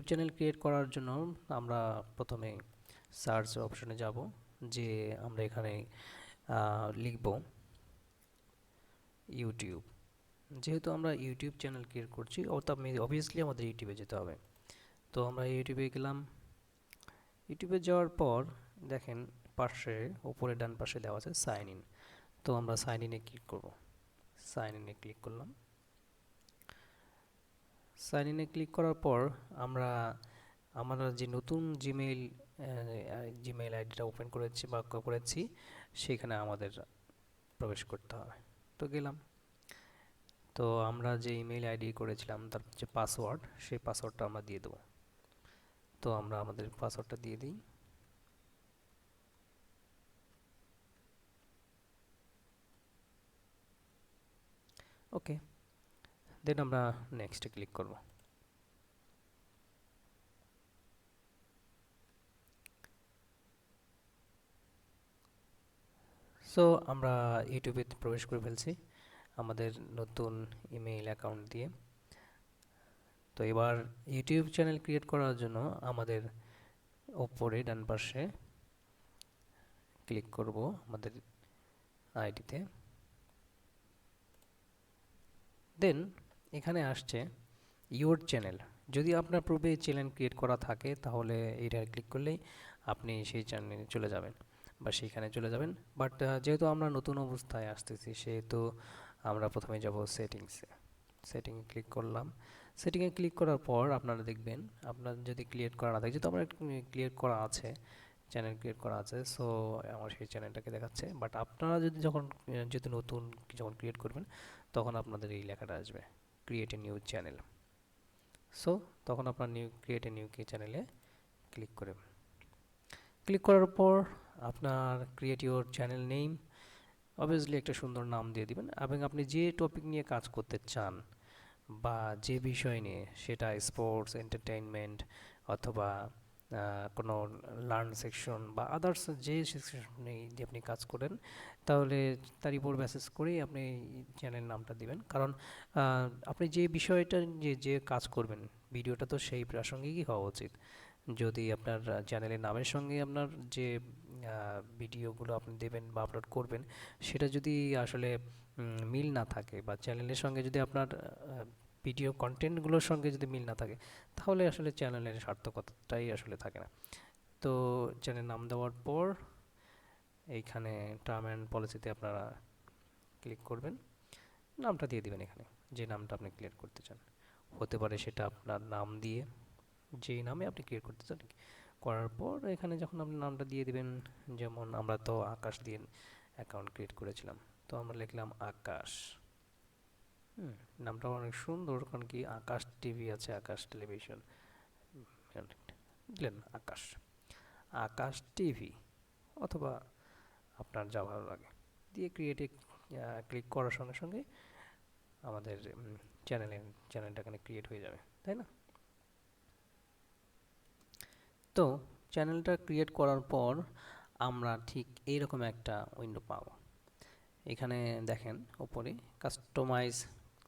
Channel create করার জন্য আমরা প্রথমে সার্চ অপশনে যাব, যে আমরা এখানে লিখব ইউটিউব। যেহেতু আমরা ইউটিউব চ্যানেল ক্রিয়েট করছি, অবভিয়াসলি আমাদের ইউটিউবে যেতে হবে। তো আমরা ইউটিউবে গেলাম। ইউটিউবে যাওয়ার পর দেখেন পাশে উপরে ডান পাশে দেওয়া আছে সাইন ইন। তো আমরা সাইন ইনে ক্লিক করব। সাইন ইনে ক্লিক করলাম। সাইন ইনে ক্লিক করার পর আমরা যে নতুন জিমেইল আইডিটা ওপেন করেছি সেখানে আমাদের প্রবেশ করতে হবে। তো গেলাম। তো আমরা যে ইমেইল আইডি করেছিলাম তার যে পাসওয়ার্ড, সেই পাসওয়ার্ডটা আমরা দিয়ে দেবো। তো আমরা আমাদের পাসওয়ার্ডটা দিয়ে দিই। ওকে, দেন আমরা নেক্সটে ক্লিক করব। সো আমরা ইউটিউবে প্রবেশ করে ফেলছি আমাদের নতুন ইমেইল অ্যাকাউন্ট দিয়ে। তো এবার ইউটিউব চ্যানেল ক্রিয়েট করার জন্য আমাদের ওপরে ডান পাশে ক্লিক করব আমাদের আইডিতে। দেন এখানে আসছে ইয়োর চ্যানেল। যদি আপনার পূর্বে চ্যানেল ক্রিয়েট করা থাকে তাহলে এইটা ক্লিক করলেই আপনি সেই চ্যানেলে চলে যাবেন বা সেইখানে চলে যাবেন। বাট যেহেতু আমরা নতুন অবস্থায় আসতেছি, সেহেতু আমরা প্রথমে যাব সেটিংসে। সেটিংয়ে ক্লিক করলাম। সেটিংয়ে ক্লিক করার পর আপনারা দেখবেন, আপনার যদি ক্রিয়েট করা না থাকে, যেহেতু আমার ক্রিয়েট করা আছে, চ্যানেল ক্রিয়েট করা আছে, সো আমার সেই চ্যানেলটাকে দেখাচ্ছে। বাট আপনারা যদি নতুন যখন ক্রিয়েট করবেন তখন আপনাদের এই লেখাটা আসবে, create a new channel. So তখন আপনার ক্রিয়েট এ নিউ চ্যানেলে ক্লিক করবেন। ক্লিক করার পর আপনার create your channel name, obviously একটা সুন্দর নাম দিয়ে দিবেন, এবং আপনি যে টপিক নিয়ে কাজ করতে চান বা যে বিষয় নিয়ে, সেটা স্পোর্টস, এন্টারটেইনমেন্ট অথবা কোনো লার্ন সেকশন বা আদার্স যে সেকশন নিয়ে যে আপনি কাজ করেন, তাহলে তার উপর বেসিস করেই আপনি চ্যানেল নামটা দিবেন। কারণ আপনি যে বিষয়টা যে কাজ করবেন, ভিডিওটা তো সেই প্রাসঙ্গিকই হওয়া উচিত। যদি আপনার চ্যানেলের নামের সঙ্গে আপনার যে ভিডিওগুলো আপনি দেবেন বা আপলোড করবেন, সেটা যদি আসলে মিল না থাকে, বা চ্যানেলের সঙ্গে যদি আপনার ভিডিও কন্টেন্টগুলোর সঙ্গে যদি মিল না থাকে, তাহলে আসলে চ্যানেলের সার্থকতাটাই আসলে থাকে না। তো চ্যানেল নাম দেওয়ার পর এইখানে টার্ম অ্যান্ড পলিসিতে আপনারা ক্লিক করবেন, নামটা দিয়ে দিবেন এখানে, যে নামটা আপনি ক্রিয়েট করতে চান। হতে পারে সেটা আপনার নাম দিয়ে, যেই নামে আপনি ক্রিয়েট করতে চান। করার পর এখানে যখন আপনি নামটা দিয়ে দিবেন, যেমন আমরা তো আকাশ দিয়ে অ্যাকাউন্ট ক্রিয়েট করেছিলাম, তো আমরা লিখলাম আকাশ। নামটা অনেক সুন্দর, কারণ কি আকাশ টিভি আছে, আকাশ টেলিভিশন, দিলেন আকাশ, আকাশ টিভি, অথবা আপনার যা ভালো লাগে দিয়ে ক্রিয়েটে ক্লিক করার সঙ্গে সঙ্গে আমাদের চ্যানেলটা এখানে ক্রিয়েট হয়ে যাবে, তাই না? তো চ্যানেলটা ক্রিয়েট করার পর আমরা ঠিক এইরকম একটা উইন্ডো পাবো। এখানে দেখেন উপরে কাস্টমাইজ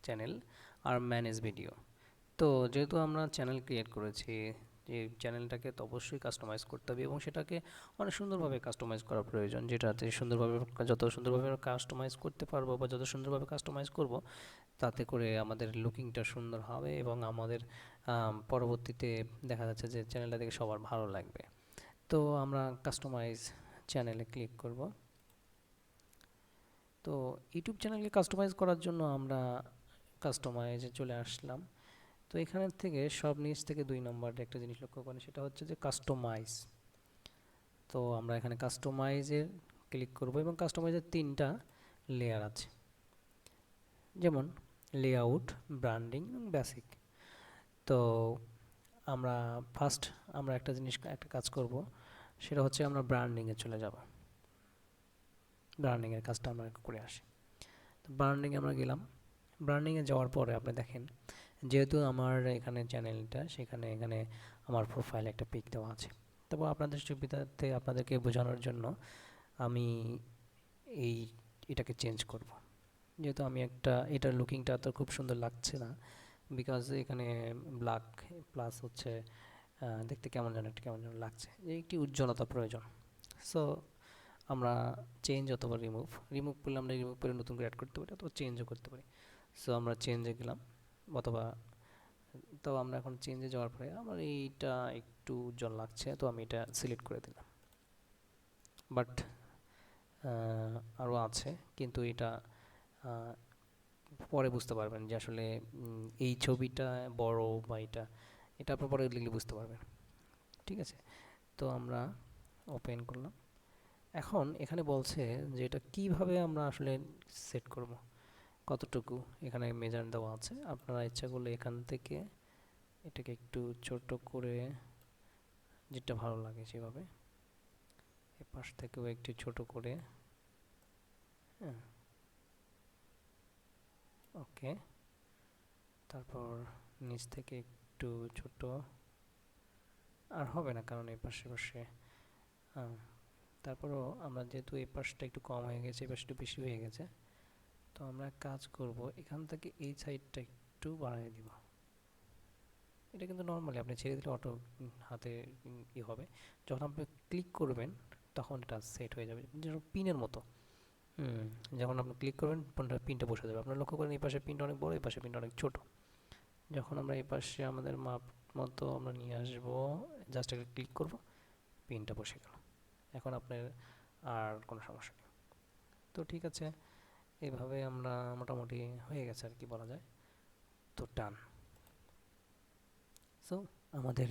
চ্যানেল আর ম্যানেজ ভিডিও। তো যেহেতু আমরা চ্যানেল ক্রিয়েট করেছি, এই চ্যানেলটাকে তো অবশ্যই কাস্টমাইজ করতে হবে, এবং সেটাকে অনেক সুন্দরভাবে কাস্টমাইজ করা প্রয়োজন। যত সুন্দরভাবে কাস্টমাইজ করতে পারবো বা যত সুন্দরভাবে কাস্টমাইজ করব, তাতে করে আমাদের লুকিংটা সুন্দর হবে এবং আমাদের পরবর্তীতে দেখা যাচ্ছে যে চ্যানেলটা দেখে সবার ভালো লাগবে। তো আমরা কাস্টমাইজ চ্যানেলে ক্লিক করব। তো ইউটিউব চ্যানেলকে কাস্টমাইজ করার জন্য আমরা কাস্টমাইজে চলে আসলাম। তো এখানের থেকে সব নিচ থেকে 2 নম্বরে একটা জিনিস লক্ষ্য করেন, সেটা হচ্ছে যে কাস্টমাইজ। তো আমরা এখানে কাস্টমাইজে ক্লিক করব, এবং কাস্টমাইজের 3টা লেয়ার আছে, যেমন লেআউট, ব্র্যান্ডিং এবং বেসিক। তো আমরা আমরা একটা কাজ করব, সেটা হচ্ছে আমরা ব্র্যান্ডিংয়ে চলে যাব। ব্র্যান্ডিংয়ের কাজটা আমরা করে আসি। তো ব্র্যান্ডিংয়ে আমরা গেলাম। ব্র্যান্ডিংয়ে যাওয়ার পরে আপনি দেখেন, যেহেতু আমার এখানে চ্যানেলটা, এখানে আমার প্রোফাইলে একটা পিক দেওয়া আছে। তবে আপনাদের সুবিধার্থে আপনাদেরকে বোঝানোর জন্য আমি এই এটাকে চেঞ্জ করব। যেহেতু এটার লুকিংটা তো খুব সুন্দর লাগছে না, বিকজ এখানে ব্ল্যাক প্লাস হচ্ছে দেখতে কেমন যেন লাগছে, যে একটি উজ্জ্বলতা প্রয়োজন। সো আমরা চেঞ্জ অথবা রিমুভ করলে আমরা রিমুভ করে নতুন করে অ্যাড করতে পারি, অথবা চেঞ্জও করতে পারি। সো আমরা চেঞ্জে গেলাম, অথবা তো আমরা এখন চেঞ্জে যাওয়ার পরে আমার এইটা একটু উজ্জ্বল লাগছে, তো আমি এটা সিলেক্ট করে দিলাম। বাট আরও আছে, কিন্তু এটা আহ, পরে বুঝতে পারবেন যে আসলে এই ছবিটা বড় বা এটা এটা আপনার পরে লিখলে বুঝতে পারবেন। ঠিক আছে, তো আমরা ওপেন করলাম। এখন এখানে বলছে যে এটা কিভাবে আমরা আসলে সেট করব, কতটুকু এখানে মেজার দেওয়া আছে। আপনারা ইচ্ছা করলে এখান থেকে এটাকে একটু ছোট করে, যেটা ভালো লাগে সেভাবে, এ পাশ থেকেও একটু ছোট করে, হ্যাঁ, ওকে। তারপর নিচ থেকে একটু ছোট, আর হবে না কারণ এই পাশে পাশে, হ্যাঁ। তারপরও আমরা যেহেতু এই পাশটা একটু কম হয়ে গেছে, এই পাশটা একটু বেশি হয়ে গেছে, তো আমরা কাজ করব এখান থেকে এই সাইডটা একটু বাড়িয়ে দিব। এটা কিন্তু নর্মালি আপনি ছেড়ে দিলে অটো হাতে হবে। যখন আপনি ক্লিক করবেন তখন এটা সেট হয়ে যাবে, যেমন পিনের মতো। হুম, যখন আপনি ক্লিক করবেন পিনটা বসে যাবে। আপনারা লক্ষ্য করেন এই পাশে পিনটা অনেক বড়, এই পাশে পিনটা অনেক ছোট। যখন আমরা এই পাশে আমাদের মাপ মতো আমরা নিয়ে আসবো, জাস্ট একটা ক্লিক করব, পিনটা বসে গেল। এখন আপনার আর কোনো সমস্যা নেই। তো ঠিক আছে, এইভাবে আমরা মোটামুটি হয়ে গেছে আর কি বলা যায়। তো ডান। সো আমাদের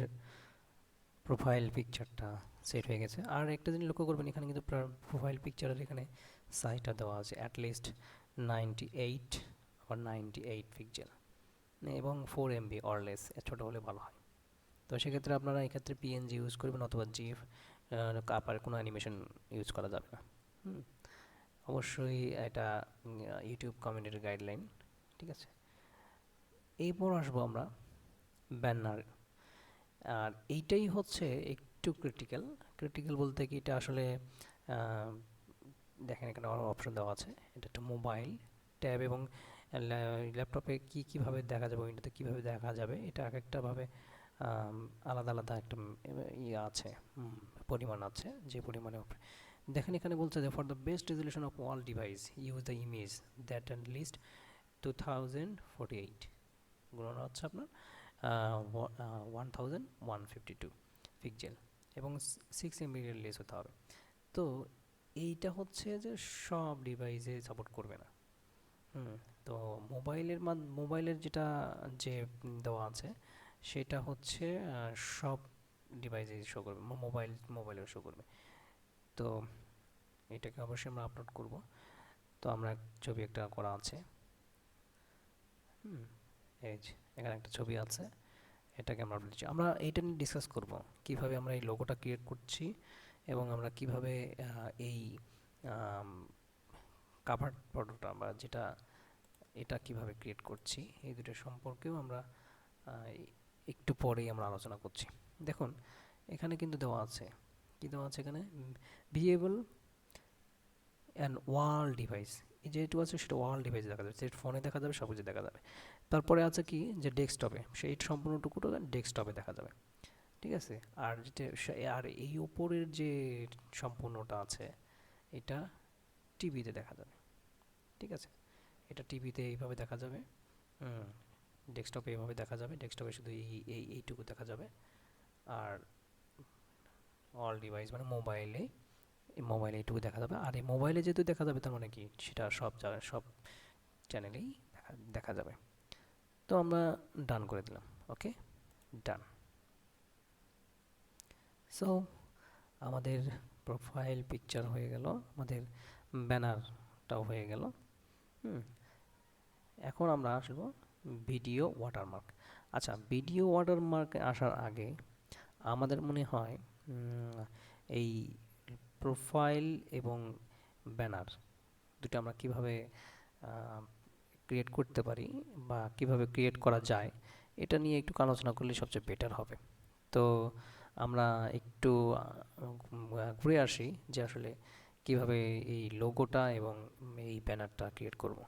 প্রোফাইল পিকচারটা সেট হয়ে গেছে। আর একটা জিনিস লক্ষ্য করবেন, এখানে কিন্তু প্রোফাইল পিকচারের এখানে সাইজটা দেওয়া আছে অ্যাটলিস্ট 98 বা 98 পিক্সেল এবং 4 MB অর লেস, ছোটো হলে ভালো হয়। তো সেক্ষেত্রে আপনারা এক্ষেত্রে পিএনজি ইউজ করবেন, অথবা জিএফ। আপার কোনো অ্যানিমেশন ইউজ করা যাবে না। হুম, অবশ্যই এটা ইউটিউব কমিউনিটির গাইডলাইন। ঠিক আছে, এরপর আসবো আমরা ব্যানার। আর এইটাই হচ্ছে একটু ক্রিটিক্যাল। ক্রিটিক্যাল বলতে কি, এটা আসলে আহ, দেখেন এখানে অপশন দেওয়া আছে। এটা একটা মোবাইল, ট্যাব এবং ল্যাপটপে কীভাবে দেখা যাবে, উইন্ডোতে কীভাবে দেখা যাবে, এটা এক একটা ভাবে আলাদা আলাদা একটা ইয়ে আছে, পরিমাণ আছে, যে পরিমাণে দেখেন এখানে বলছে যে for the best resolution of all device use the image that at least 2048 গুণন হচ্ছে আপনার 1152 পিক্সেল, এবং 6 MB লেস হতে হবে। তো এইটা হচ্ছে যে সব ডিভাইসে সাপোর্ট করবে না। হুম, তো মোবাইলের যেটা যে দেওয়া আছে সেটা হচ্ছে সব ডিভাইসে শো করবে, মোবাইলেও শো করবে। তো এটাকে অবশ্যই আমরা আপলোড করব। তো আমরা ছবি একটা করা আছে। হুম, এই যে এখানে একটা ছবি আছে, এটাকে আমরা আপলোড দিচ্ছি। আমরা এইটা নিয়ে ডিসকাস করব কিভাবে আমরা এই লোগোটা ক্রিয়েট করছি, এবং আমরা কিভাবে এই কাভার ফটোটা বা যেটা এটা কিভাবে ক্রিয়েট করছি, এই দুটো সম্পর্কেও আমরা একটু পরেই আমরা আলোচনা করছি। দেখুন এখানে কিন্তু দেওয়া আছে, কি দেওয়া আছে এখানে, ভিএবল অ্যান্ড ওয়াল ডিভাইস। এই যেটু আছে সেটা ওয়াল ডিভাইস দেখা যাবে, সেটা ফোনে দেখা যাবে, সব কিছু দেখা যাবে। তারপরে আছে কি যে ডেস্কটপে, সেই সম্পূর্ণটুকুটা ডেস্কটপে দেখা যাবে। ঠিক আছে, আর যেটা আর এই উপরের যে সম্পূর্ণটা আছে এটা টিভিতে দেখা যাবে। ঠিক আছে, এটা টিভিতে এইভাবে দেখা যাবে, ডেস্কটপে এইভাবে দেখা যাবে, ডেস্কটপে শুধু এইটুকু দেখা যাবে। আর অল ডিভাইস মানে মোবাইলে এইটুকু দেখা যাবে। আর এই মোবাইলে যেহেতু দেখা যাবে, তার মানে কি সেটা সব জায়গায় সব চ্যানেলেই দেখা যাবে। তো আমরা ডান করে দিলাম, ওকে, ডান। সো আমাদের প্রোফাইল পিকচার হয়ে গেল, আমাদের ব্যানারটাও হয়ে গেল। হুম, এখন আমরা আসবো ভিডিও ওয়াটারমার্ক। আচ্ছা, ভিডিও ওয়াটারমার্ক আসার আগে আমাদের মনে হয় এই প্রোফাইল এবং ব্যানার দুটো আমরা কিভাবে ক্রিয়েট করতে পারি বা কিভাবে ক্রিয়েট করা যায়, এটা নিয়ে একটু আলোচনা করলে সবচেয়ে বেটার হবে। তো আমরা একটু ঘুরে আসি যে আসলে কিভাবে এই লোগোটা এবং এই ব্যানারটা ক্রিয়েট করব।